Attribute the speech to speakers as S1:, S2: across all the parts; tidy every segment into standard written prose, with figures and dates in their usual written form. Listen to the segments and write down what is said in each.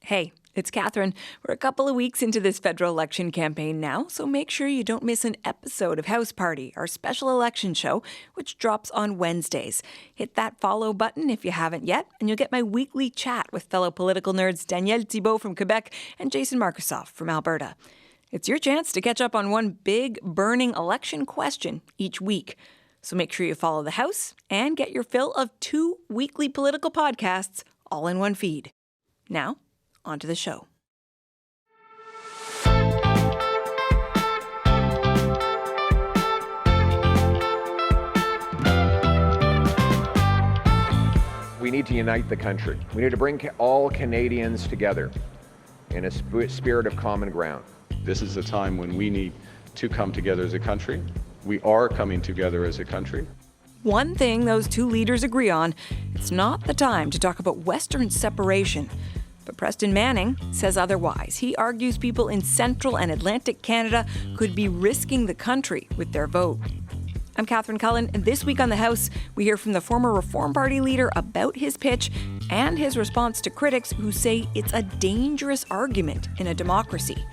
S1: Hey, it's Catherine. We're a couple of weeks into this federal election campaign now, so make sure you don't miss an episode of House Party, our special election show, which drops on Wednesdays. Hit that follow button if you haven't yet, and you'll get my weekly chat with fellow political nerds Danielle Thibault from Quebec and Jason Markusoff from Alberta. It's your chance to catch up on one big, burning election question each week. So make sure you follow the House and get your fill of 2 weekly political podcasts all in one feed. Now, on to the show.
S2: We need to unite the country. We need to bring all Canadians together in a spirit of common ground.
S3: This is a time when we need to come together as a country. We are coming together as a country.
S1: One thing those 2 leaders agree on, it's not the time to talk about Western separation. But Preston Manning says otherwise. He argues people in central and Atlantic Canada could be risking the country with their vote. I'm Catherine Cullen, and this week on the House, we hear from the former Reform Party leader about his pitch and his response to critics who say it's a dangerous argument in a democracy.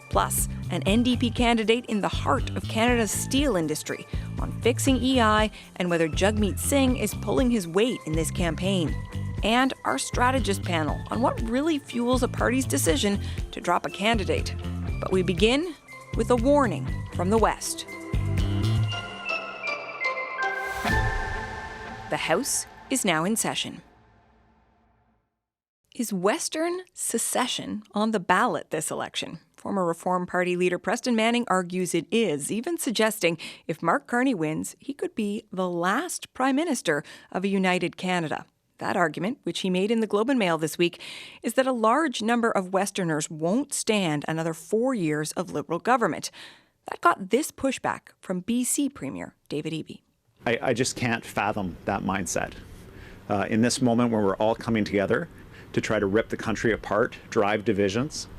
S1: Plus, an NDP candidate in the heart of Canada's steel industry on fixing EI and whether Jagmeet Singh is pulling his weight in this campaign. And our strategist panel on what really fuels a party's decision to drop a candidate. But we begin with a warning from the West. The House is now in session. Is Western secession on the ballot this election? Former Reform Party leader Preston Manning argues it is, even suggesting if Mark Carney wins, he could be the last Prime Minister of a united Canada. That argument, which he made in the Globe and Mail this week, is that a large number of Westerners won't stand another 4 years of Liberal government. That got this pushback from BC Premier David Eby.
S4: I just can't fathom that mindset. In this moment when we're all coming together to try to rip the country apart, drive divisions,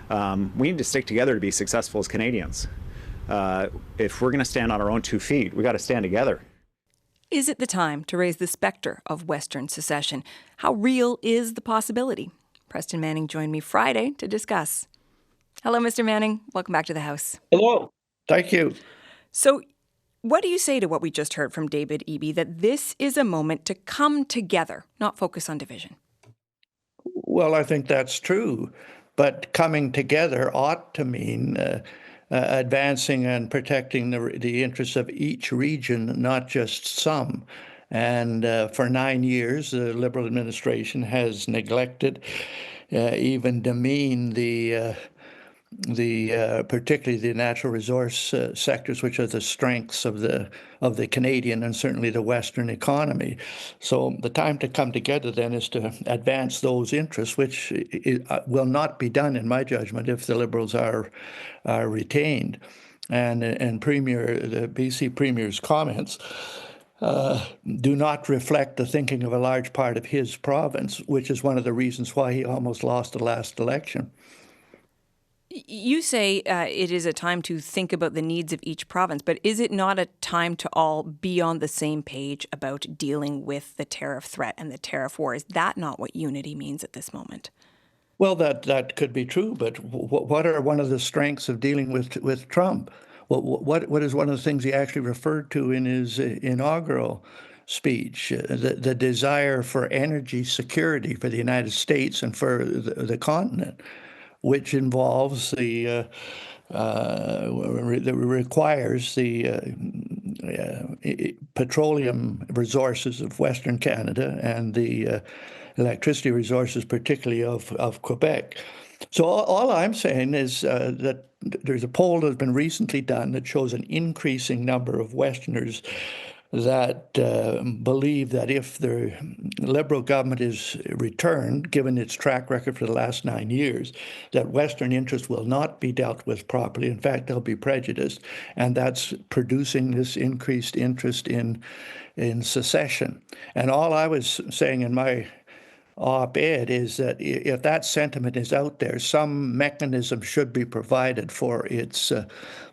S4: we need to stick together to be successful as Canadians. If we're going to stand on our own 2 feet, we got to stand together.
S1: Is it the time to raise the specter of Western secession? How real is the possibility? Preston Manning joined me Friday to discuss. Hello, Mr. Manning. Welcome back to the House.
S5: Hello. Thank you.
S1: So, what do you say to what we just heard from David Eby, that this is a moment to come together, not focus on division?
S5: Well, I think that's true. But coming together ought to mean advancing and protecting the interests of each region, not just some. And for 9 years, the Liberal administration has neglected, even demeaned particularly the natural resource sectors, which are the strengths of the Canadian and certainly the Western economy. So the time to come together then is to advance those interests, which will not be done, in my judgment, if the Liberals are retained. And the BC Premier's comments do not reflect the thinking of a large part of his province, which is one of the reasons why he almost lost the last election.
S1: You say it is a time to think about the needs of each province, but is it not a time to all be on the same page about dealing with the tariff threat and the tariff war? Is that not what unity means at this moment?
S5: Well, that could be true, but what are one of the strengths of dealing with Trump? What is one of the things he actually referred to in his inaugural speech? The desire for energy security for the United States and for the continent, which involves requires the petroleum resources of Western Canada and the electricity resources, particularly of Quebec. So all I'm saying is that there's a poll that's been recently done that shows an increasing number of Westerners that believe that if the Liberal government is returned, given its track record for the last 9 years, that Western interests will not be dealt with properly. In fact, they'll be prejudiced, and that's producing this increased interest in secession. And all I was saying in my op-ed is that if that sentiment is out there, some mechanism should be provided for its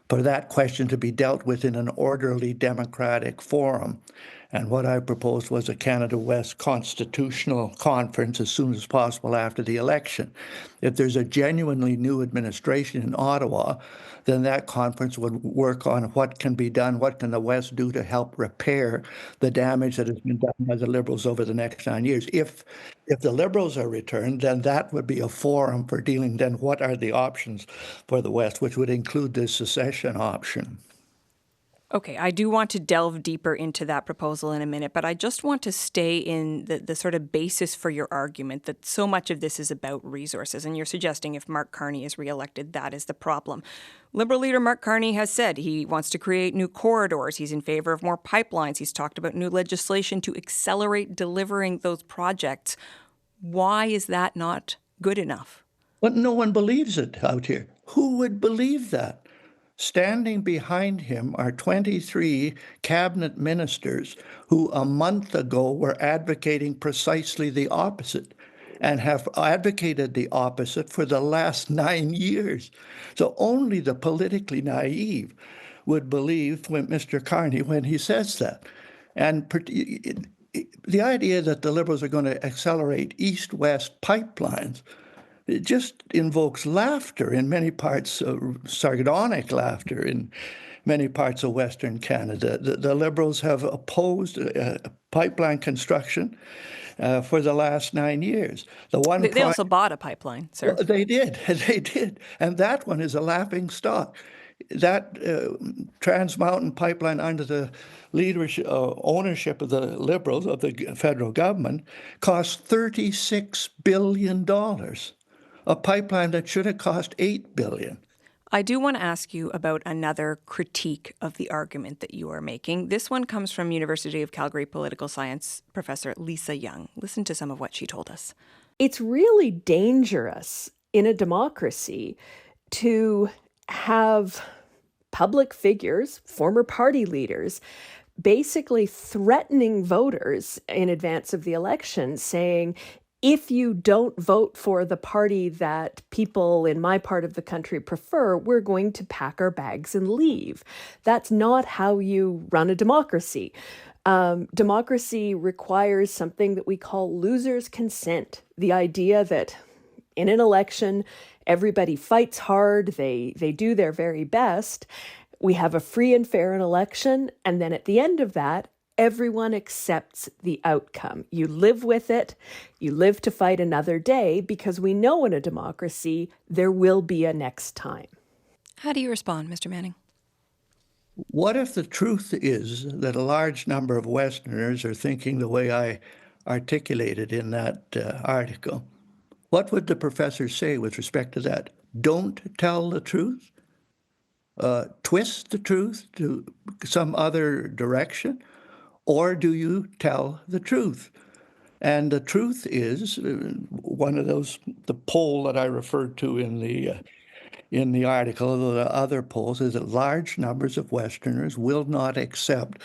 S5: for that question to be dealt with in an orderly democratic forum. And what I proposed was a Canada West Constitutional Conference as soon as possible after the election. If there's a genuinely new administration in Ottawa, then that conference would work on what can be done, what can the West do to help repair the damage that has been done by the Liberals over the next 9 years. If the Liberals are returned, then that would be a forum for dealing then what are the options for the West, which would include the secession option.
S1: Okay, I do want to delve deeper into that proposal in a minute, but I just want to stay in the sort of basis for your argument that so much of this is about resources. And you're suggesting if Mark Carney is reelected, that is the problem. Liberal leader Mark Carney has said he wants to create new corridors. He's in favor of more pipelines. He's talked about new legislation to accelerate delivering those projects. Why is that not good enough?
S5: But no one believes it out here. Who would believe that? Standing behind him are 23 cabinet ministers who a month ago were advocating precisely the opposite and have advocated the opposite for the last 9 years. So only the politically naive would believe when Mr. Carney when he says that. And the idea that the Liberals are going to accelerate east-west pipelines, it just invokes laughter in many parts, sardonic laughter in many parts of Western Canada. The Liberals have opposed pipeline construction for the last 9 years.
S1: They also bought a pipeline, sir.
S5: They did. They did. And that one is a laughing stock. That Trans Mountain pipeline under the leadership, ownership of the Liberals, of the federal government, cost $36 billion. A pipeline that should have cost $8 billion.
S1: I do want to ask you about another critique of the argument that you are making. This one comes from University of Calgary political science professor Lisa Young. Listen to some of what she told us.
S6: It's really dangerous in a democracy to have public figures, former party leaders, basically threatening voters in advance of the election, saying, if you don't vote for the party that people in my part of the country prefer, we're going to pack our bags and leave. That's not how you run a democracy. Democracy requires something that we call losers' consent. The idea that in an election, everybody fights hard, they do their very best. We have a free and fair election, and then at the end of that, everyone accepts the outcome. You live with it. You live to fight another day because we know in a democracy there will be a next time.
S1: How do you respond, Mr. Manning?
S5: What if the truth is that a large number of Westerners are thinking the way I articulated in that article? What would the professor say with respect to that? Don't tell the truth? Twist the truth to some other direction? Or do you tell the truth? And the truth is one of those, the poll that I referred to in the article, the other polls, is that large numbers of Westerners will not accept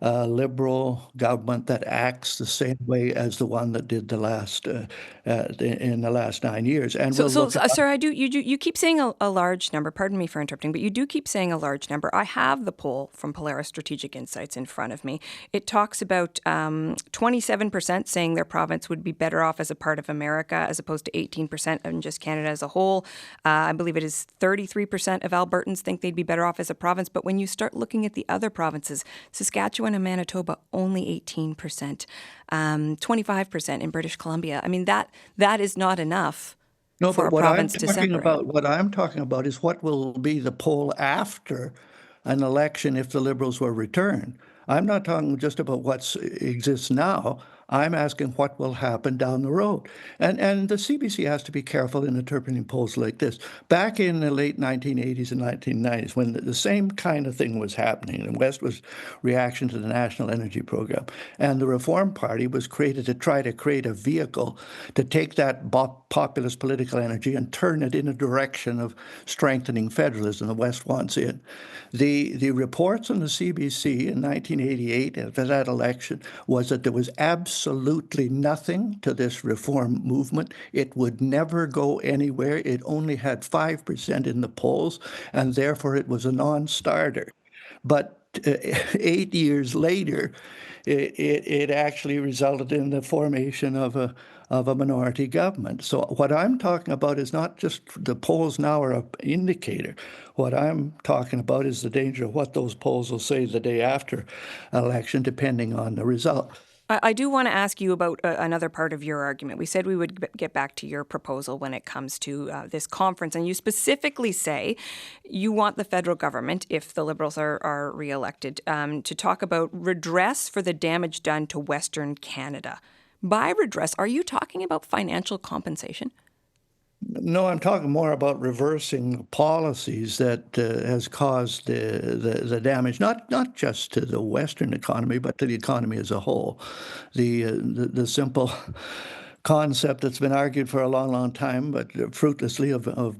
S5: a Liberal government that acts the same way as the one that did in the last 9 years. And
S1: sir, you keep saying a large number. Pardon me for interrupting, but you do keep saying a large number. I have the poll from Polaris Strategic Insights in front of me. It talks about 27% saying their province would be better off as a part of America, as opposed to 18% in just Canada as a whole. I believe it is 33% of Albertans think they'd be better off as a province. But when you start looking at the other provinces, Saskatchewan and Manitoba, only 18%, 25% in British Columbia. I mean, that is not enough for a province to separate.
S5: What I'm talking about is what will be the poll after an election if the Liberals were returned. I'm not talking just about what exists now. I'm asking what will happen down the road. And the CBC has to be careful in interpreting polls like this. Back in the late 1980s and 1990s, when the same kind of thing was happening, the West was reaction to the National Energy Program, and the Reform Party was created to try to create a vehicle to take that populist political energy and turn it in a direction of strengthening federalism. The West wants it. The reports on the CBC in 1988 after that election was that there was absolutely nothing to this reform movement. It would never go anywhere. It only had 5% in the polls, and therefore it was a non-starter. But 8 years later, it actually resulted in the formation of a minority government. So what I'm talking about is not just the polls now are an indicator. What I'm talking about is the danger of what those polls will say the day after election, depending on the result.
S1: I do want to ask you about another part of your argument. We said we would get back to your proposal when it comes to this conference, and you specifically say you want the federal government, if the Liberals are re-elected, to talk about redress for the damage done to Western Canada. By redress, are you talking about financial compensation?
S5: No, I'm talking more about reversing policies that has caused the damage, not just to the Western economy, but to the economy as a whole. The simple concept that's been argued for a long, long time, but fruitlessly, of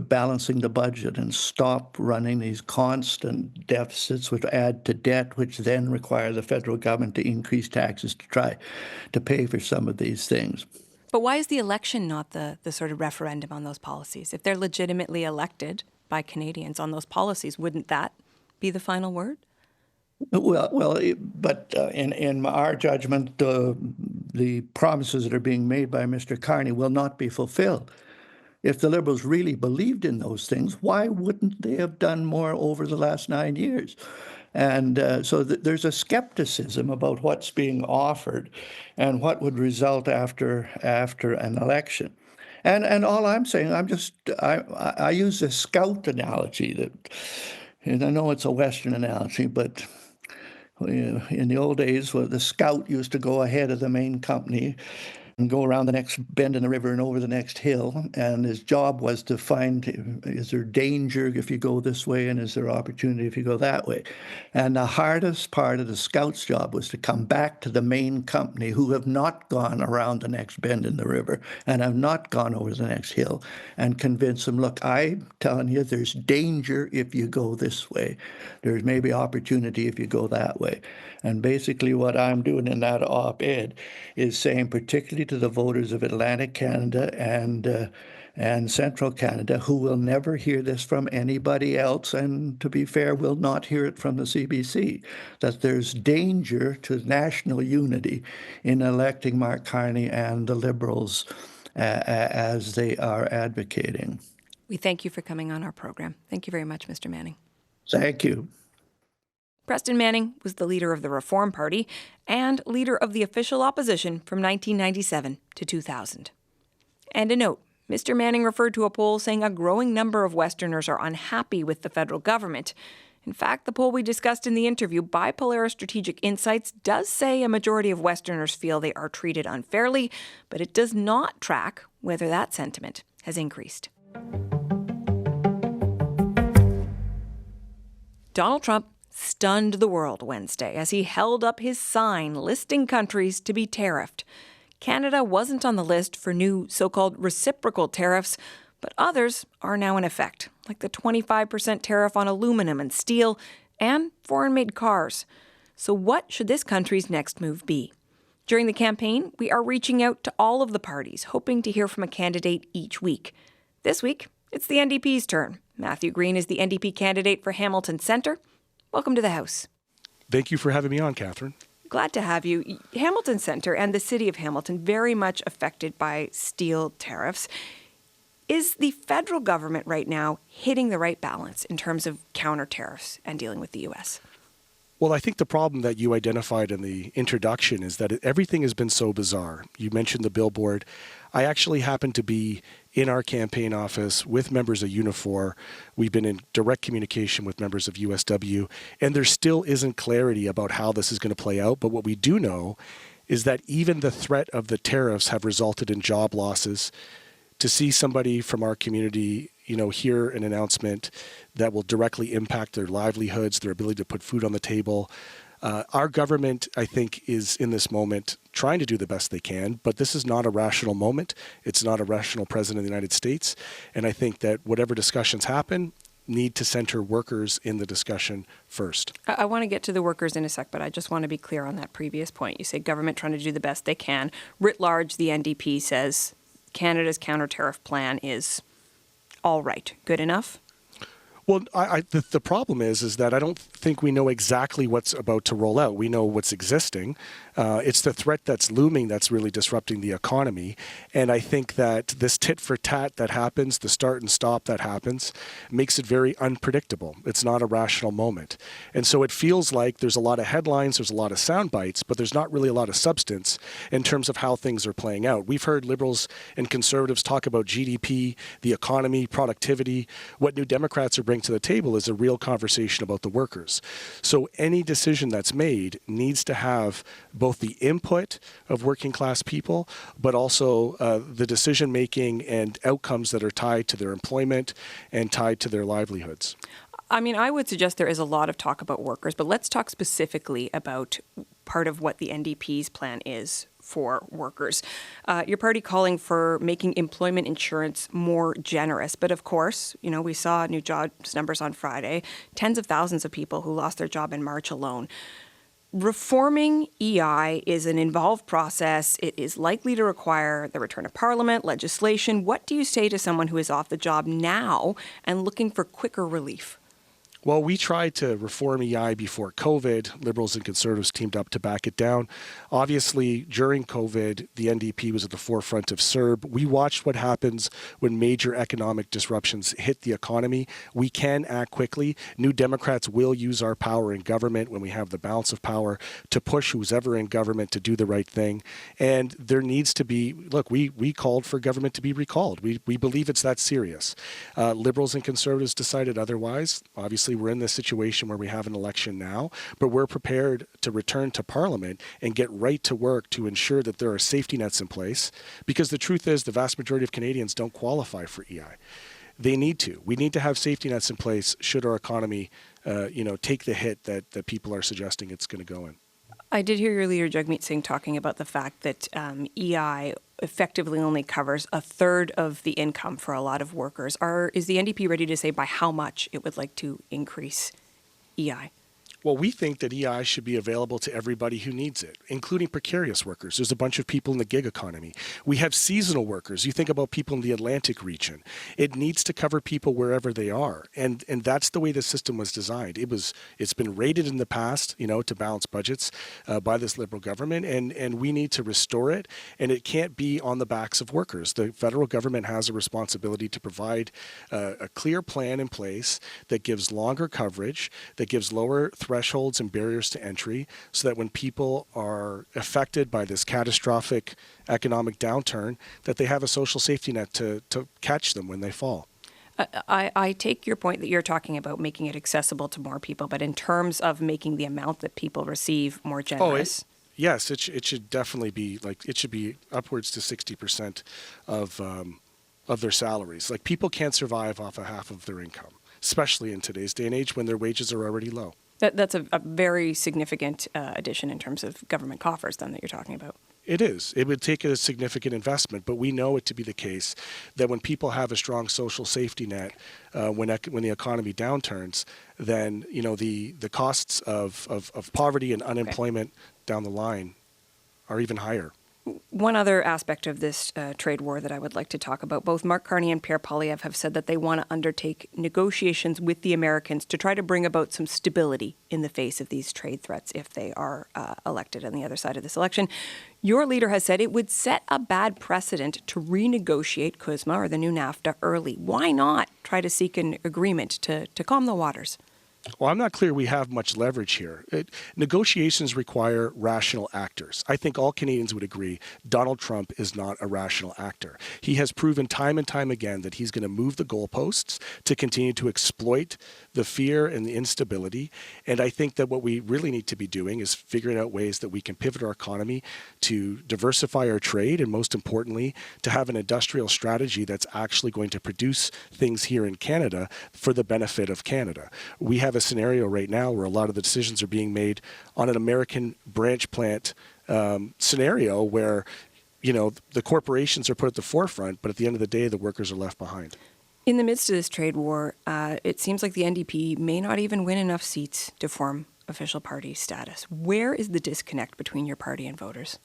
S5: balancing the budget and stop running these constant deficits which add to debt, which then require the federal government to increase taxes to try to pay for some of these things.
S1: But why is the election not the sort of referendum on those policies? If they're legitimately elected by Canadians on those policies, wouldn't that be the final word?
S5: But in our judgment, the promises that are being made by Mr. Carney will not be fulfilled. If the Liberals really believed in those things, why wouldn't they have done more over the last 9 years? And so there's a skepticism about what's being offered and what would result after an election. And all I'm saying, I use this scout analogy that, and I know it's a Western analogy, but in the old days, the scout used to go ahead of the main company and go around the next bend in the river and over the next hill. And his job was to find, is there danger if you go this way, and is there opportunity if you go that way? And the hardest part of the scout's job was to come back to the main company who have not gone around the next bend in the river and have not gone over the next hill, and convince them, look, I'm telling you, there's danger if you go this way. There's maybe opportunity if you go that way. And basically what I'm doing in that op-ed is saying, particularly to the voters of Atlantic Canada and Central Canada, who will never hear this from anybody else, and to be fair, will not hear it from the CBC, that there's danger to national unity in electing Mark Carney and the Liberals as they are advocating.
S1: We thank you for coming on our program. Thank you very much, Mr. Manning.
S5: Thank you.
S1: Preston Manning was the leader of the Reform Party and leader of the official opposition from 1997 to 2000. And a note, Mr. Manning referred to a poll saying a growing number of Westerners are unhappy with the federal government. In fact, the poll we discussed in the interview by Polaris Strategic Insights does say a majority of Westerners feel they are treated unfairly, but it does not track whether that sentiment has increased. Donald Trump stunned the world Wednesday as he held up his sign listing countries to be tariffed. Canada wasn't on the list for new so-called reciprocal tariffs, but others are now in effect, like the 25% tariff on aluminum and steel and foreign-made cars. So what should this country's next move be? During the campaign, we are reaching out to all of the parties, hoping to hear from a candidate each week. This week, it's the NDP's turn. Matthew Green is the NDP candidate for Hamilton Centre. Welcome to the House.
S7: Thank you for having me on, Catherine.
S1: Glad to have you. Hamilton Centre and the city of Hamilton very much affected by steel tariffs. Is the federal government right now hitting the right balance in terms of counter tariffs and dealing with the U.S.?
S7: Well, I think the problem that you identified in the introduction is that everything has been so bizarre. You mentioned the billboard. I actually happen to be in our campaign office with members of Unifor. We've been in direct communication with members of USW, and there still isn't clarity about how this is going to play out. But what we do know is that even the threat of the tariffs have resulted in job losses. To see somebody from our community, hear an announcement that will directly impact their livelihoods, their ability to put food on the table. Our government, I think, is in this moment trying to do the best they can, but this is not a rational moment. It's not a rational president of the United States. And I think that whatever discussions happen need to center workers in the discussion first.
S1: I want to get to the workers in a sec, but I just want to be clear on that previous point. You say government trying to do the best they can. Writ large, the NDP says Canada's counter-tariff plan is all right. Good enough?
S7: Well, the problem is that I don't think we know exactly what's about to roll out. We know what's existing. It's the threat that's looming that's really disrupting the economy. And I think that this tit for tat that happens, the start and stop that happens, makes it very unpredictable. It's not a rational moment. And so it feels like there's a lot of headlines, there's a lot of sound bites, but there's not really a lot of substance in terms of how things are playing out. We've heard Liberals and Conservatives talk about GDP, the economy, productivity. What New Democrats are bringing to the table is a real conversation about the workers. So any decision that's made needs to have both the input of working class people, but also the decision making and outcomes that are tied to their employment and tied to their livelihoods.
S1: I mean, I would suggest there is a lot of talk about workers, but let's talk specifically about part of what the NDP's plan is for workers. Your party calling for making employment insurance more generous. But of course, you know, we saw new jobs numbers on Friday, tens of thousands of people who lost their job in March alone. Reforming EI is an involved process. It is likely to require the return of Parliament, legislation. What do you say to someone who is off the job now and looking for quicker relief?
S7: Well, we tried to reform EI before COVID. Liberals and Conservatives teamed up to back it down. Obviously, during COVID, the NDP was at the forefront of CERB. We watched what happens when major economic disruptions hit the economy. We can act quickly. New Democrats will use our power in government when we have the balance of power to push who's ever in government to do the right thing. And there needs to be, look, we called for government to be recalled. We believe it's that serious. Liberals and Conservatives decided otherwise. Obviously, we're in this situation where we have an election now, but we're prepared to return to Parliament and get right to work to ensure that there are safety nets in place, because the truth is the vast majority of Canadians don't qualify for EI. They need to. We need to have safety nets in place should our economy take the hit that people are suggesting it's going to go in.
S1: I did hear your leader, Jagmeet Singh, talking about the fact that EI effectively only covers a third of the income for a lot of workers. Is the NDP ready to say by how much it would like to increase EI?
S7: Well, we think that EI should be available to everybody who needs it, including precarious workers. There's a bunch of people in the gig economy. We have seasonal workers. You think about people in the Atlantic region. It needs to cover people wherever they are. And that's the way the system was designed. It's been rated in the past, to balance budgets by this Liberal government, and we need to restore it. And it can't be on the backs of workers. The federal government has a responsibility to provide a clear plan in place that gives longer coverage, that gives lower thresholds and barriers to entry, so that when people are affected by this catastrophic economic downturn, that they have a social safety net to catch them when they fall.
S1: I take your point that you're talking about making it accessible to more people, but in terms of making the amount that people receive more generous.
S7: Yes, it should definitely be it should be upwards to 60% of their salaries. Like, people can't survive off a half of their income, especially in today's day and age when their wages are already low.
S1: That's a very significant addition in terms of government coffers, then, that you're talking about.
S7: It is. It would take a significant investment, but we know it to be the case that when people have a strong social safety net, when the economy downturns, then the costs of poverty and unemployment down the line are even higher.
S1: One other aspect of this trade war that I would like to talk about, both Mark Carney and Pierre Poilievre have said that they want to undertake negotiations with the Americans to try to bring about some stability in the face of these trade threats if they are elected on the other side of this election. Your leader has said it would set a bad precedent to renegotiate CUSMA or the new NAFTA early. Why not try to seek an agreement to calm the waters?
S7: Well, I'm not clear we have much leverage here. Negotiations require rational actors. I think all Canadians would agree Donald Trump is not a rational actor. He has proven time and time again that he's going to move the goalposts to continue to exploit the fear and the instability. And I think that what we really need to be doing is figuring out ways that we can pivot our economy to diversify our trade, and most importantly, to have an industrial strategy that's actually going to produce things here in Canada for the benefit of Canada. We have a scenario right now where a lot of the decisions are being made on an American branch plant scenario where, the corporations are put at the forefront, but at the end of the day, the workers are left behind.
S1: In the midst of this trade war, it seems like the NDP may not even win enough seats to form official party status. Where is the disconnect between your party and voters?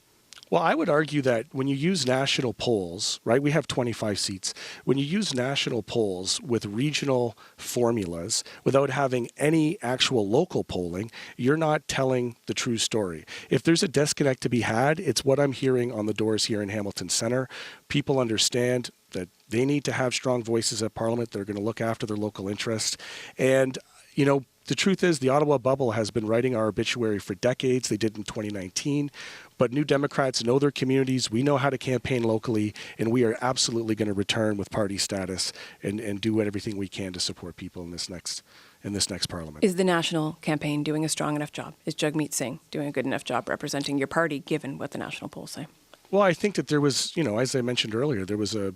S7: Well, I would argue that when you use national polls, right, we have 25 seats. When you use national polls with regional formulas without having any actual local polling, you're not telling the true story. If there's a disconnect to be had, it's what I'm hearing on the doors here in Hamilton Centre. People understand that they need to have strong voices at Parliament that are going to look after their local interests. And, you know, the truth is the Ottawa bubble has been writing our obituary for decades. They did in 2019. But New Democrats know their communities. We know how to campaign locally, and we are absolutely going to return with party status and do everything we can to support people in this next Parliament.
S1: Is the national campaign doing a strong enough job? Is Jagmeet Singh doing a good enough job representing your party, given what the national polls say?
S7: Well, I think that there was, you know, as I mentioned earlier, there was a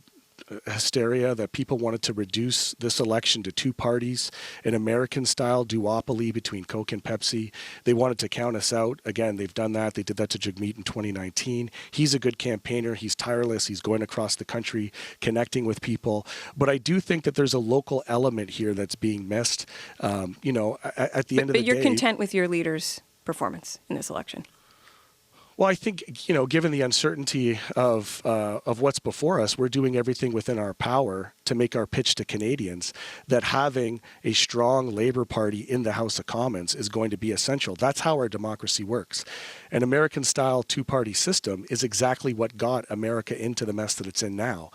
S7: hysteria that people wanted to reduce this election to two parties, an American-style duopoly between Coke and Pepsi. They wanted to count us out. Again, they've done that. They did that to Jagmeet in 2019. He's a good campaigner. He's tireless. He's going across the country, connecting with people. But I do think that there's a local element here that's being missed. You know, at the end of the day... But
S1: you're content with your leader's performance in this election?
S7: Well, I think, you know, given the uncertainty of what's before us, we're doing everything within our power to make our pitch to Canadians that having a strong Labour Party in the House of Commons is going to be essential. That's how our democracy works. An American-style two-party system is exactly what got America into the mess that it's in now.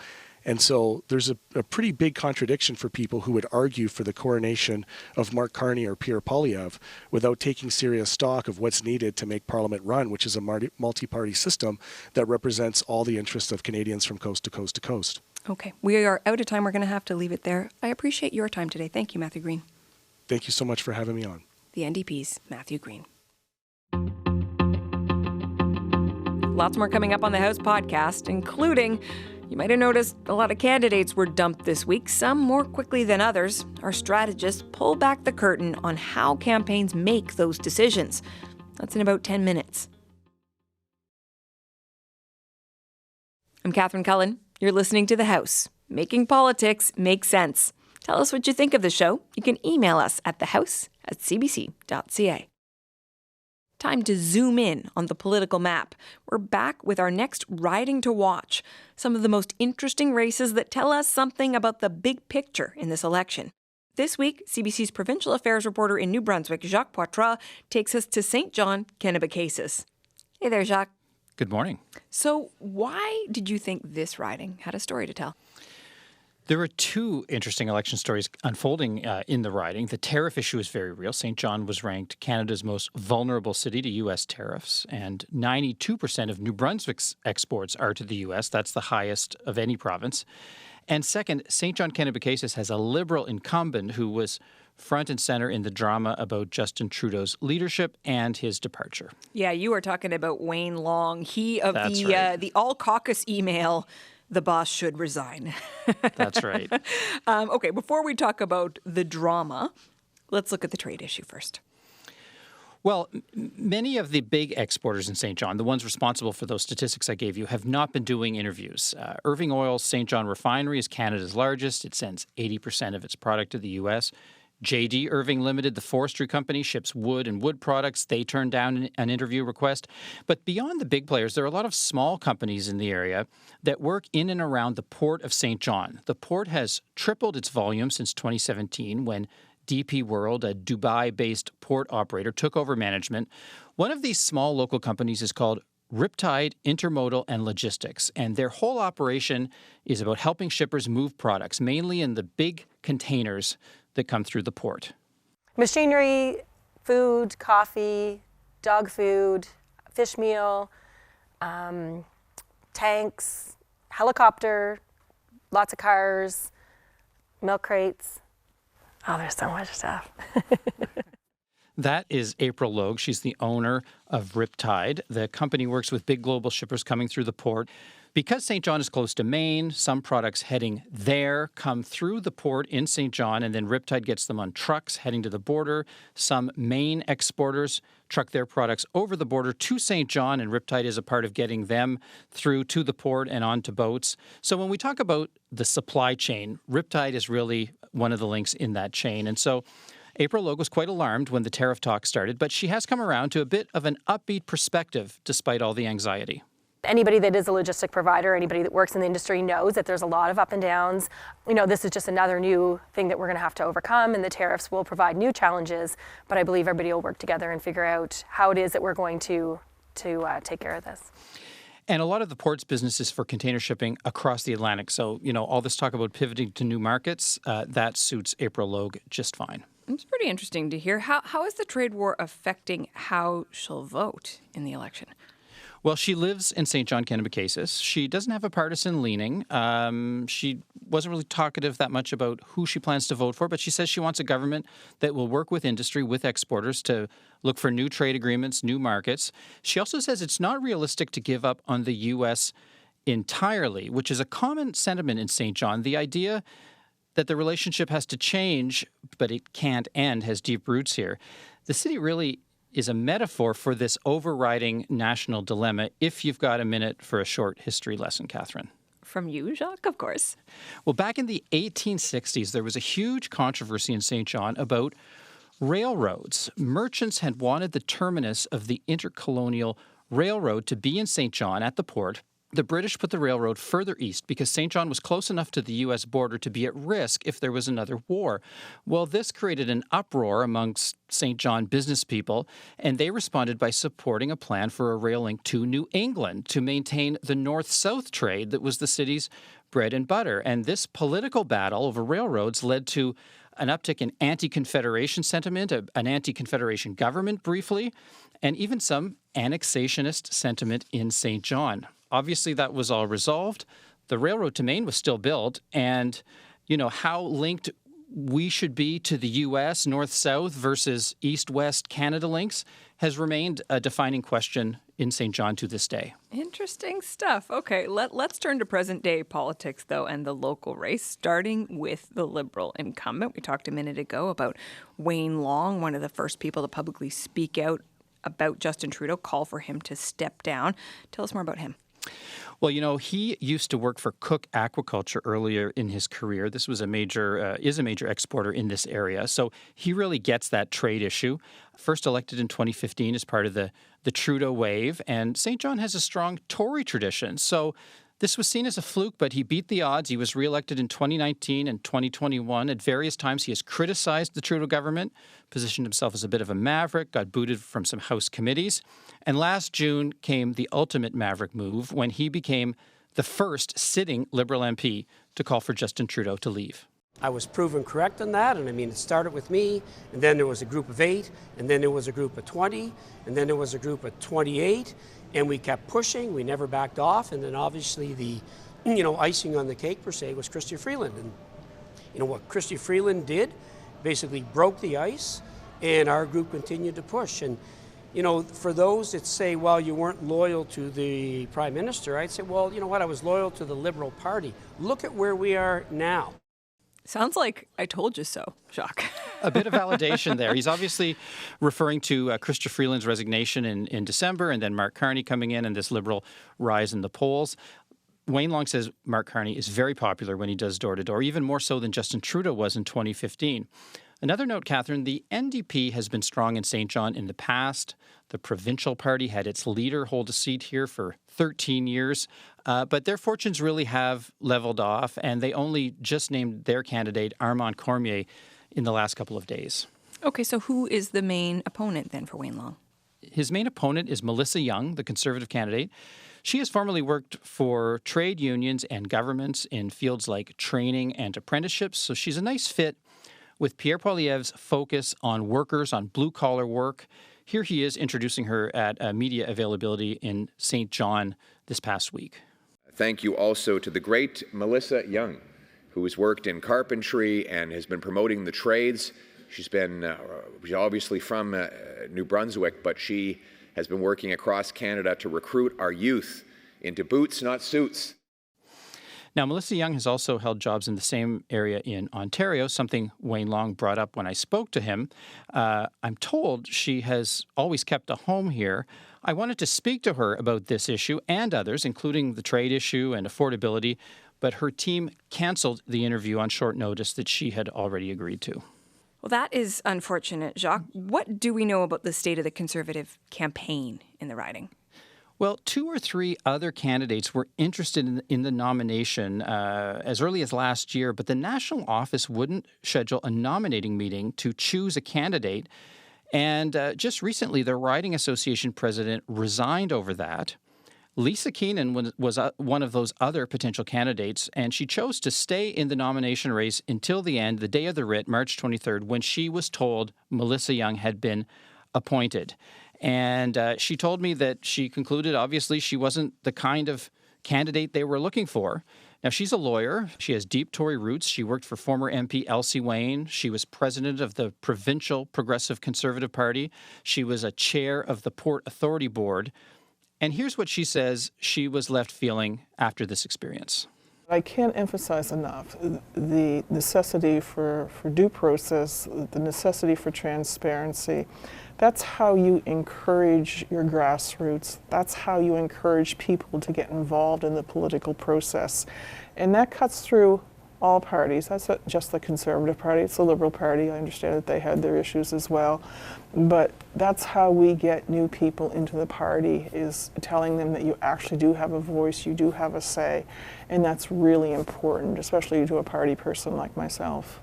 S7: And so there's a pretty big contradiction for people who would argue for the coronation of Mark Carney or Pierre Poilievre without taking serious stock of what's needed to make Parliament run, which is a multi-party system that represents all the interests of Canadians from coast to coast to coast.
S1: Okay. We are out of time. We're going to have to leave it there. I appreciate your time today. Thank you, Matthew Green.
S7: Thank you so much for having me on.
S1: The NDP's Matthew Green. Lots more coming up on the House podcast, including... You might have noticed a lot of candidates were dumped this week, some more quickly than others. Our strategists pull back the curtain on how campaigns make those decisions. That's in about 10 minutes. I'm Catherine Cullen. You're listening to The House. Making politics make sense. Tell us what you think of the show. You can email us at thehouse@cbc.ca. Time to zoom in on the political map. We're back with our next riding to watch, some of the most interesting races that tell us something about the big picture in this election. This week, CBC's provincial affairs reporter in New Brunswick, Jacques Poitras, takes us to St. John, Kennebecasis. Hey there, Jacques.
S8: Good morning.
S1: So why did you think this riding had a story to tell?
S8: There were two interesting election stories unfolding in the riding. The tariff issue is very real. St. John was ranked Canada's most vulnerable city to U.S. tariffs, and 92% of New Brunswick's exports are to the U.S. That's the highest of any province. And second, St. John Kennebecasis has a Liberal incumbent who was front and center in the drama about Justin Trudeau's leadership and his departure.
S1: Yeah, you were talking about Wayne Long. He of
S8: That's
S1: the
S8: right.
S1: The all-caucus email, the boss should resign.
S8: That's right.
S1: Okay, before we talk about the drama, let's look at the trade issue first.
S8: Well, many of the big exporters in St. John, the ones responsible for those statistics I gave you, have not been doing interviews. Irving Oil's St. John refinery is Canada's largest. It sends 80% of its product to the U.S. J.D. Irving Limited, the forestry company, ships wood and wood products. They turned down an interview request. But beyond the big players, there are a lot of small companies in the area that work in and around the port of St. John. The port has tripled its volume since 2017 when DP World, a Dubai-based port operator, took over management. One of these small local companies is called Riptide Intermodal and Logistics, and their whole operation is about helping shippers move products, mainly in the big containers that come through the port.
S9: Machinery, food, coffee, dog food, fish meal, tanks, helicopter, lots of cars, milk crates. Oh, there's so much stuff.
S8: That is April Logue. She's the owner of Riptide. The company works with big global shippers coming through the port. Because St. John is close to Maine, some products heading there come through the port in St. John, and then Riptide gets them on trucks heading to the border. Some Maine exporters truck their products over the border to St. John, and Riptide is a part of getting them through to the port and onto boats. So when we talk about the supply chain, Riptide is really one of the links in that chain. And so April Logue was quite alarmed when the tariff talk started, but she has come around to a bit of an upbeat perspective despite all the anxiety.
S9: Anybody that is a logistic provider, anybody that works in the industry knows that there's a lot of up and downs. This is just another new thing that we're going to have to overcome, and the tariffs will provide new challenges, but I believe everybody will work together and figure out how it is that we're going to take care of this.
S8: And a lot of the port's business is for container shipping across the Atlantic. So, all this talk about pivoting to new markets, that suits April Logue just fine.
S1: It's pretty interesting to hear. How is the trade war affecting how she'll vote in the election?
S8: Well, she lives in St. John, Kennebecasis. She doesn't have a partisan leaning. She wasn't really talkative that much about who she plans to vote for, but she says she wants a government that will work with industry, with exporters to look for new trade agreements, new markets. She also says it's not realistic to give up on the U.S. entirely, which is a common sentiment in St. John. The idea that the relationship has to change, but it can't end, has deep roots here. The city really is a metaphor for this overriding national dilemma, if you've got a minute for a short history lesson, Catherine.
S1: From you, Jacques, of course.
S8: Well, back in the 1860s, there was a huge controversy in St. John about railroads. Merchants had wanted the terminus of the intercolonial railroad to be in St. John at the port. The British put the railroad further east because St. John was close enough to the U.S. border to be at risk if there was another war. Well, this created an uproar amongst St. John business people, and they responded by supporting a plan for a rail link to New England to maintain the north-south trade that was the city's bread and butter. And this political battle over railroads led to an uptick in anti-Confederation sentiment, an anti-Confederation government briefly, and even some annexationist sentiment in St. John. Obviously, that was all resolved. The railroad to Maine was still built, and, how linked we should be to the U.S., north-south versus east-west Canada links has remained a defining question in St. John to this day.
S1: Interesting stuff. Okay, let's turn to present-day politics, though, and the local race, starting with the Liberal incumbent. We talked a minute ago about Wayne Long, one of the first people to publicly speak out about Justin Trudeau, call for him to step down. Tell us more about him.
S8: Well, he used to work for Cook Aquaculture earlier in his career. This was a major exporter in this area. So he really gets that trade issue. First elected in 2015 as part of the Trudeau wave. And St. John has a strong Tory tradition. So this was seen as a fluke, but he beat the odds. He was reelected in 2019 and 2021. At various times, he has criticized the Trudeau government, positioned himself as a bit of a maverick, got booted from some House committees. And last June came the ultimate maverick move when he became the first sitting Liberal MP to call for Justin Trudeau to leave.
S10: I was proven correct on that, and it started with me, and then there was a group of 8, and then there was a group of 20, and then there was a group of 28, and we kept pushing, we never backed off, and then obviously the, icing on the cake per se was Chrystia Freeland. And what Chrystia Freeland did, basically broke the ice, and our group continued to push. And for those that say, well, you weren't loyal to the Prime Minister, I'd say, well, you know what, I was loyal to the Liberal Party. Look at where we are now.
S1: Sounds like I told you so, Jacques.
S8: A bit of validation there. He's obviously referring to Chrystia Freeland's resignation in December, and then Mark Carney coming in and this Liberal rise in the polls. Wayne Long says Mark Carney is very popular when he does door-to-door, even more so than Justin Trudeau was in 2015. Another note, Catherine, the NDP has been strong in St. John in the past. The provincial party had its leader hold a seat here for 13 years, but their fortunes really have leveled off, and they only just named their candidate, Armand Cormier, in the last couple of days.
S1: Okay, so who is the main opponent then for Wayne Long?
S8: His main opponent is Melissa Young, the Conservative candidate. She has formerly worked for trade unions and governments in fields like training and apprenticeships, so she's a nice fit with Pierre Poilievre's focus on workers, on blue-collar work. Here he is introducing her at a media availability in St. John this past week.
S2: Thank you also to the great Melissa Young, who has worked in carpentry and has been promoting the trades. She's obviously from New Brunswick, but she has been working across Canada to recruit our youth into boots, not suits.
S8: Now, Melissa Young has also held jobs in the same area in Ontario, something Wayne Long brought up when I spoke to him. I'm told she has always kept a home here. I wanted to speak to her about this issue and others, including the trade issue and affordability, but her team canceled the interview on short notice that she had already agreed to.
S1: Well, that is unfortunate, Jacques. What do we know about the state of the Conservative campaign in the riding?
S8: Well, 2 or 3 other candidates were interested in the nomination as early as last year, but the national office wouldn't schedule a nominating meeting to choose a candidate. And just recently, the Riding Association president resigned over that. Lisa Keenan was one of those other potential candidates, and she chose to stay in the nomination race until the end, the day of the writ, March 23rd, when she was told Melissa Young had been appointed. And she told me that she concluded, obviously, she wasn't the kind of candidate they were looking for. Now, she's a lawyer. She has deep Tory roots. She worked for former MP Elsie Wayne. She was president of the Provincial Progressive Conservative Party. She was a chair of the Port Authority Board. And here's what she says she was left feeling after this experience.
S11: I can't emphasize enough the necessity for due process, the necessity for transparency. That's how you encourage your grassroots. That's how you encourage people to get involved in the political process. And that cuts through all parties. That's not just the Conservative Party, it's the Liberal Party. I understand that they had their issues as well. But that's how we get new people into the party, is telling them that you actually do have a voice, you do have a say. And that's really important, especially to a party person like myself.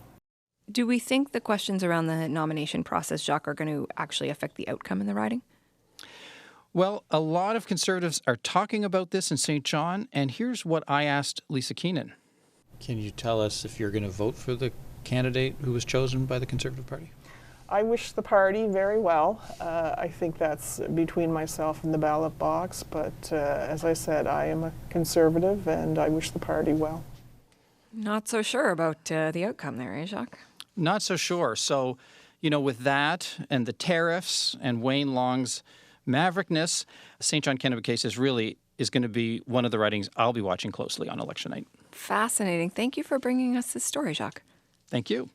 S1: Do we think the questions around the nomination process, Jacques, are going to actually affect the outcome in the riding?
S8: Well, a lot of Conservatives are talking about this in St. John, and here's what I asked Lisa Keenan.
S12: Can you tell us if you're going to vote for the candidate who was chosen by the Conservative Party?
S11: I wish the party very well. I think that's between myself and the ballot box, but as I said, I am a Conservative and I wish the party well.
S1: Not so sure about the outcome there, eh, Jacques?
S8: Not so sure. So, with that and the tariffs and Wayne Long's maverickness, St. John Kennebec case is going to be one of the ridings I'll be watching closely on election night.
S1: Fascinating. Thank you for bringing us this story, Jacques.
S8: Thank you.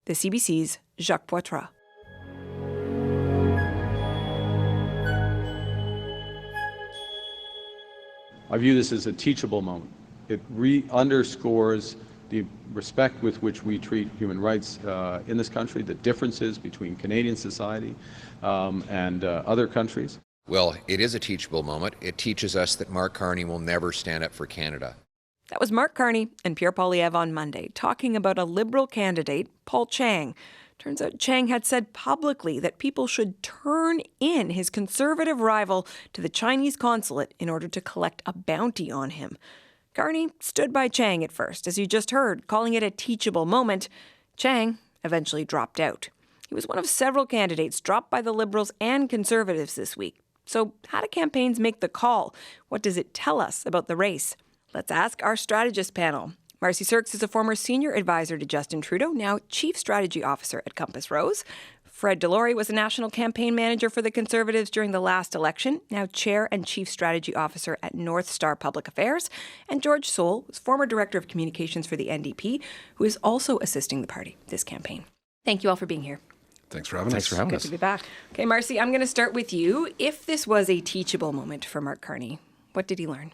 S1: The CBC's Jacques Poitras.
S3: I view this as a teachable moment. It underscores the respect with which we treat human rights in this country, the differences between Canadian society and other countries.
S2: Well, it is a teachable moment. It teaches us that Mark Carney will never stand up for Canada.
S1: That was Mark Carney and Pierre Poilievre on Monday, talking about a Liberal candidate, Paul Chang. Turns out Chang had said publicly that people should turn in his Conservative rival to the Chinese consulate in order to collect a bounty on him. Carney stood by Chang at first, as you just heard, calling it a teachable moment. Chang eventually dropped out. He was one of several candidates dropped by the Liberals and Conservatives this week. So how do campaigns make the call? What does it tell us about the race? Let's ask our strategist panel. Marcy Serks is a former senior advisor to Justin Trudeau, now Chief Strategy Officer at Compass Rose. Fred Delory was a national campaign manager for the Conservatives during the last election, now Chair and Chief Strategy Officer at North Star Public Affairs. And George Soule was former Director of Communications for the NDP, who is also assisting the party this campaign. Thank you all for being here.
S13: Thanks for having us.
S1: Good to be back. Okay, Marcy, I'm going to start with you. If this was a teachable moment for Mark Carney, what did he learn?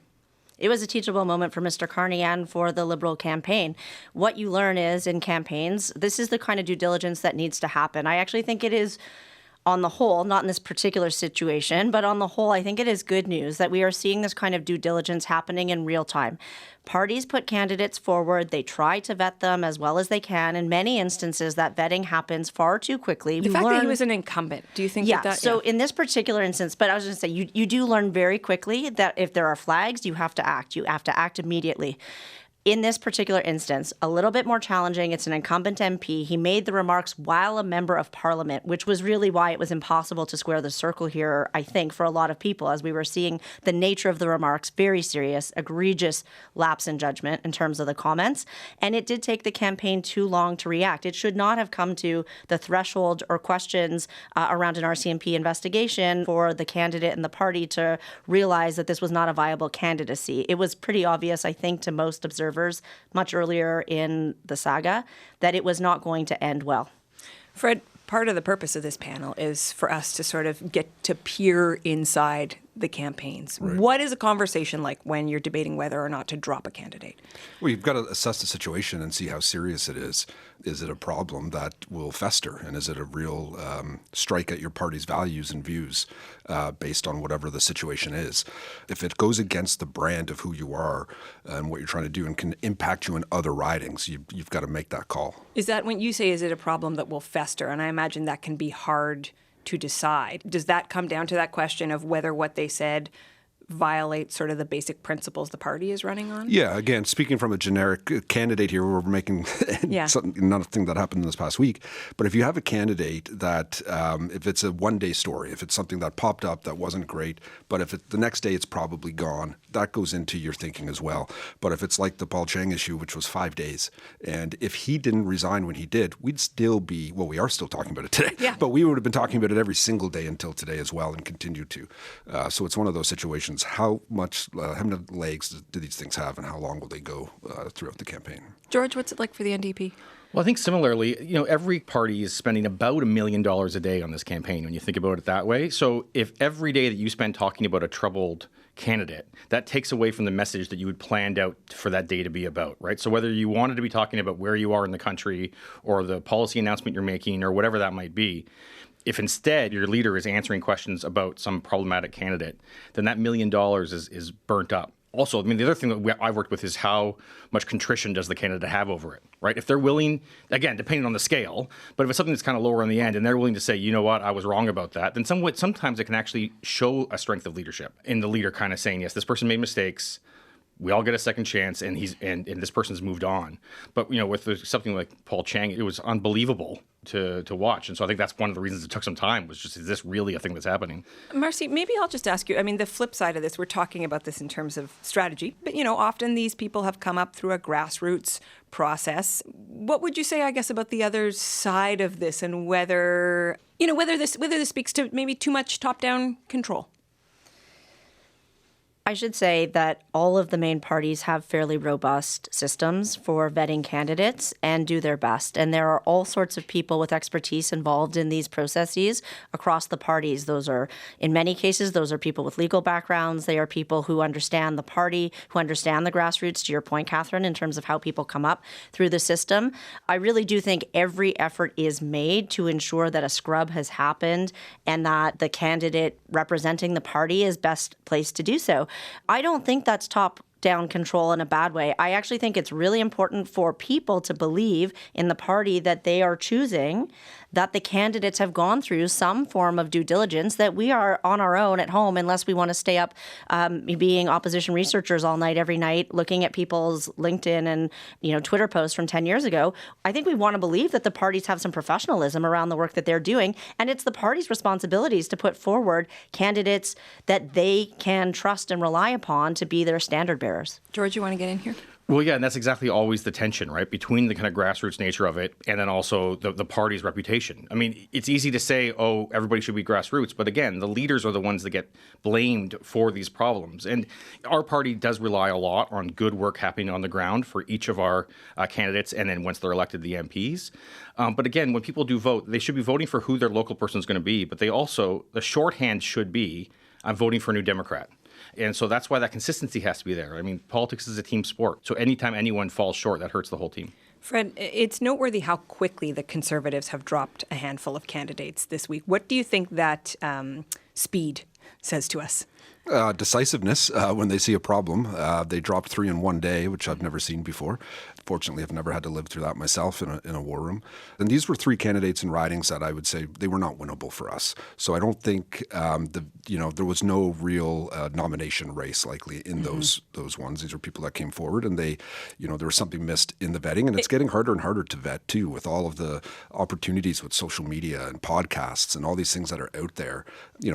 S14: It was a teachable moment for Mr. Carney and for the Liberal campaign. What you learn is, in campaigns, this is the kind of due diligence that needs to happen. I actually think it is, on the whole, not in this particular situation, but on the whole, I think it is good news that we are seeing this kind of due diligence happening in real time. Parties put candidates forward. They try to vet them as well as they can. In many instances, that vetting happens far too quickly.
S1: The fact that he was an incumbent, do you think that?
S14: So in this particular instance, but I was going to say, you do learn very quickly that if there are flags, you have to act. You have to act immediately. In this particular instance, a little bit more challenging. It's an incumbent MP. He made the remarks while a member of Parliament, which was really why it was impossible to square the circle here, I think, for a lot of people, as we were seeing the nature of the remarks, very serious, egregious lapse in judgment in terms of the comments. And it did take the campaign too long to react. It should not have come to the threshold or questions around an RCMP investigation for the candidate and the party to realize that this was not a viable candidacy. It was pretty obvious, I think, to most observers much earlier in the saga that it was not going to end well.
S1: Fred, part of the purpose of this panel is for us to sort of get to peer inside the campaigns. Right. What is a conversation like when you're debating whether or not to drop a candidate?
S13: Well, you've got to assess the situation and see how serious it is. Is it a problem that will fester? And is it a real strike at your party's values and views based on whatever the situation is? If it goes against the brand of who you are and what you're trying to do and can impact you in other ridings, you've got to make that call.
S1: Is that when you say, is it a problem that will fester? And I imagine that can be hard to decide. Does that come down to that question of whether what they said violates sort of the basic principles the party is running on?
S13: Yeah, again, speaking from a generic candidate here, we're making nothing that happened in this past week. But if you have a candidate that, if it's a one-day story, if it's something that popped up that wasn't great, but if the next day it's probably gone, that goes into your thinking as well. But if it's like the Paul Chang issue, which was 5 days, and if he didn't resign when he did, we'd still be, well, we are still talking about it today, but we would have been talking about it every single day until today as well and continue to. So it's one of those situations. How many legs do these things have and how long will they go throughout the campaign?
S1: George, what's it like for the NDP?
S15: Well, I think similarly, every party is spending about $1 million a day on this campaign when you think about it that way. So if every day that you spend talking about a troubled candidate, that takes away from the message that you had planned out for that day to be about, right? So whether you wanted to be talking about where you are in the country or the policy announcement you're making or whatever that might be, if instead your leader is answering questions about some problematic candidate, then that $1 million is burnt up. Also, I mean, the other thing that I've worked with is how much contrition does the candidate have over it, right? If they're willing, again, depending on the scale, but if it's something that's kind of lower on the end and they're willing to say, you know what, I was wrong about that, then sometimes it can actually show a strength of leadership in the leader kind of saying, yes, this person made mistakes. We all get a second chance, and this person's moved on. But with something like Paul Chang, it was unbelievable to watch, and so I think that's one of the reasons it took some time. Was just, is this really a thing that's happening?
S1: Marcy, maybe I'll just ask you. I mean, the flip side of this, we're talking about this in terms of strategy, but often these people have come up through a grassroots process. What would you say, I guess, about the other side of this, and whether this speaks to maybe too much top-down control?
S14: I should say that all of the main parties have fairly robust systems for vetting candidates and do their best. And there are all sorts of people with expertise involved in these processes across the parties. Those are, in many cases, those are people with legal backgrounds. They are people who understand the party, who understand the grassroots, to your point, Catherine, in terms of how people come up through the system. I really do think every effort is made to ensure that a scrub has happened and that the candidate representing the party is best placed to do so. I don't think that's top-down control in a bad way. I actually think it's really important for people to believe in the party that they are choosing, that the candidates have gone through some form of due diligence, that we are on our own at home unless we want to stay up being opposition researchers all night, every night, looking at people's LinkedIn and Twitter posts from 10 years ago. I think we want to believe that the parties have some professionalism around the work that they're doing, and it's the party's responsibilities to put forward candidates that they can trust and rely upon to be their standard bearers.
S1: George, you want to get in here?
S15: Well, yeah, and that's exactly always the tension, right, between the kind of grassroots nature of it and then also the party's reputation. I mean, it's easy to say, oh, everybody should be grassroots, but again, the leaders are the ones that get blamed for these problems. And our party does rely a lot on good work happening on the ground for each of our candidates, and then once they're elected, the MPs. But again, when people do vote, they should be voting for who their local person is going to be, but the shorthand should be, I'm voting for a New Democrat. And so that's why that consistency has to be there. I mean, politics is a team sport. So anytime anyone falls short, that hurts the whole team.
S1: Fred, it's noteworthy how quickly the Conservatives have dropped a handful of candidates this week. What do you think that speed says to us?
S13: Decisiveness. When they see a problem, they dropped 3 in one day, which I've never seen before. Fortunately, I've never had to live through that myself in a war room. And these were 3 candidates in ridings that I would say they were not winnable for us. So I don't think there was no real nomination race likely in those ones. These are people that came forward, and there was something missed in the vetting, and it's getting harder and harder to vet too, with all of the opportunities with social media and podcasts and all these things that are out there.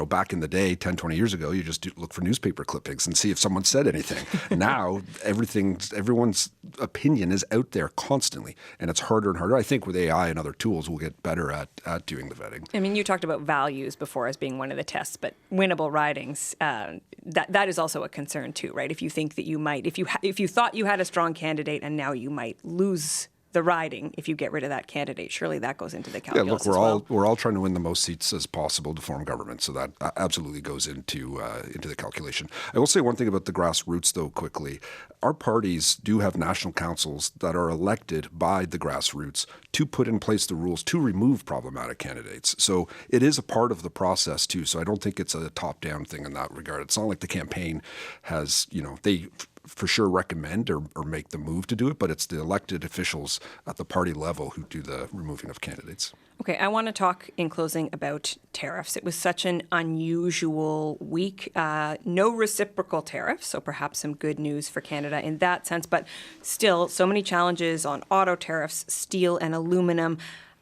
S13: Back in the day, 10, 20 years ago, you just look for newspaper clippings and see if someone said anything. Now, everyone's opinion is out there constantly, and it's harder and harder. I think with AI and other tools, we'll get better at doing the vetting.
S1: I mean, you talked about values before as being one of the tests, but winnable ridings, that is also a concern too, right? If you think that you might, if you thought you had a strong candidate and now you might lose the riding if you get rid of that candidate. Surely that goes into the
S13: Yeah,
S1: calculus
S13: look, we're all trying to win the most seats as possible to form government, so that absolutely goes into the calculation. I will say one thing about the grassroots, though, quickly. Our parties do have national councils that are elected by the grassroots to put in place the rules to remove problematic candidates. So it is a part of the process, too. So I don't think it's a top-down thing in that regard. It's not like the campaign has, they for sure recommend or make the move to do it, but it's the elected officials at the party level who do the removing of candidates.
S1: Okay, I want to talk in closing about tariffs. It was such an unusual week. No reciprocal tariffs, so perhaps some good news for Canada in that sense, but still so many challenges on auto tariffs, steel and aluminum.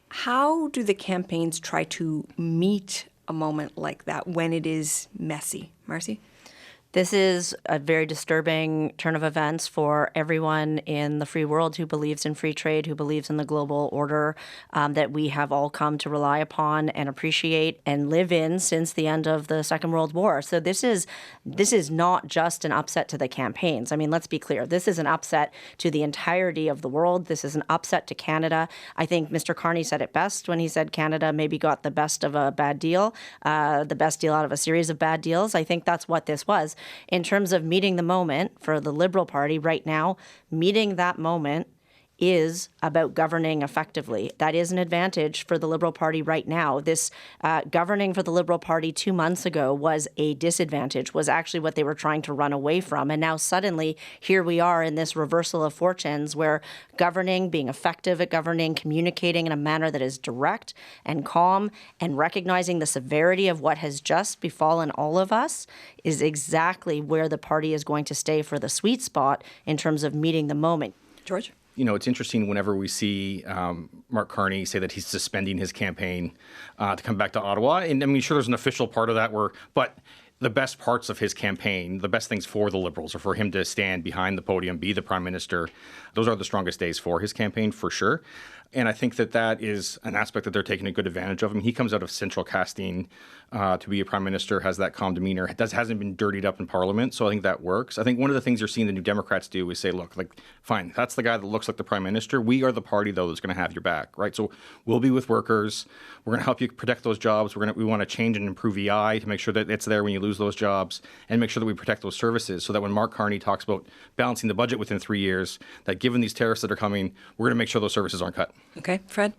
S1: How do the campaigns try to meet a moment like that when it is messy? Marcy?
S14: This is a very disturbing turn of events for everyone in the free world who believes in free trade, who believes in the global order that we have all come to rely upon and appreciate and live in since the end of the Second World War. So this is not just an upset to the campaigns. I mean, let's be clear. This is an upset to the entirety of the world. This is an upset to Canada. I think Mr. Carney said it best when he said Canada maybe got the best of a bad deal, the best deal out of a series of bad deals. I think that's what this was. In terms of meeting the moment for the Liberal Party right now, meeting that moment is about governing effectively. That is an advantage for the Liberal Party right now. This governing for the Liberal Party 2 months ago was a disadvantage, was actually what they were trying to run away from. And now suddenly here we are in this reversal of fortunes where governing, being effective at governing, communicating in a manner that is direct and calm and recognizing the severity of what has just befallen all of us is exactly where the party is going to stay for the sweet spot in terms of meeting the moment.
S1: George?
S15: It's interesting whenever we see Mark Carney say that he's suspending his campaign to come back to Ottawa. And I mean, sure, there's an official part of that but the best parts of his campaign, the best things for the Liberals are for him to stand behind the podium, be the Prime Minister. Those are the strongest days for his campaign, for sure. And I think that is an aspect that they're taking a good advantage of. I mean, he comes out of central casting to be a prime minister, has that calm demeanor, hasn't been dirtied up in Parliament. So I think that works. I think one of the things you're seeing the New Democrats do is say, look, fine, that's the guy that looks like the prime minister. We are the party, though, that's going to have your back, right? So we'll be with workers. We're going to help you protect those jobs. We want to change and improve EI to make sure that it's there when you lose those jobs and make sure that we protect those services so that when Mark Carney talks about balancing the budget within 3 years, that given these tariffs that are coming, we're going to make sure those services aren't cut.
S1: Okay, Fred?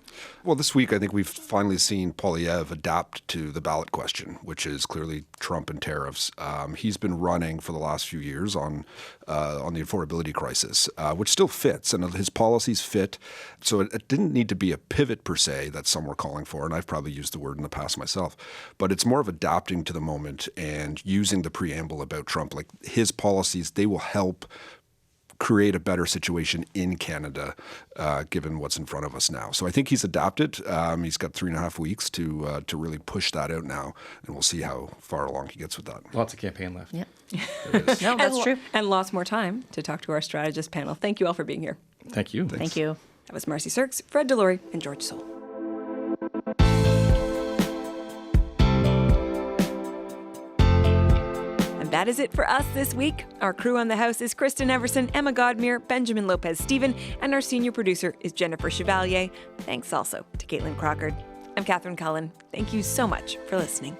S13: Well, this week I think we've finally seen Poilievre adapt to the ballot question, which is clearly Trump and tariffs. He's been running for the last few years on the affordability crisis, which still fits, and his policies fit. So it didn't need to be a pivot per se that some were calling for, and I've probably used the word in the past myself. But it's more of adapting to the moment and using the preamble about Trump. Like his policies, they will help create a better situation in Canada, given what's in front of us now. So I think he's adapted. He's got 3.5 weeks to really push that out now, and we'll see how far along he gets with that.
S15: Lots of campaign left.
S14: Yeah. No, that's true.
S1: And lots more time to talk to our strategist panel. Thank you all for being here.
S15: Thank you.
S14: Thank you.
S1: That was Marcy Sirks, Fred Delory, and George Soule. And that is it for us this week. Our crew on the house is Kristen Everson, Emma Godmere, Benjamin Lopez-Steven, and our senior producer is Jennifer Chevalier. Thanks also to Caitlin Crockard. I'm Catherine Cullen. Thank you so much for listening.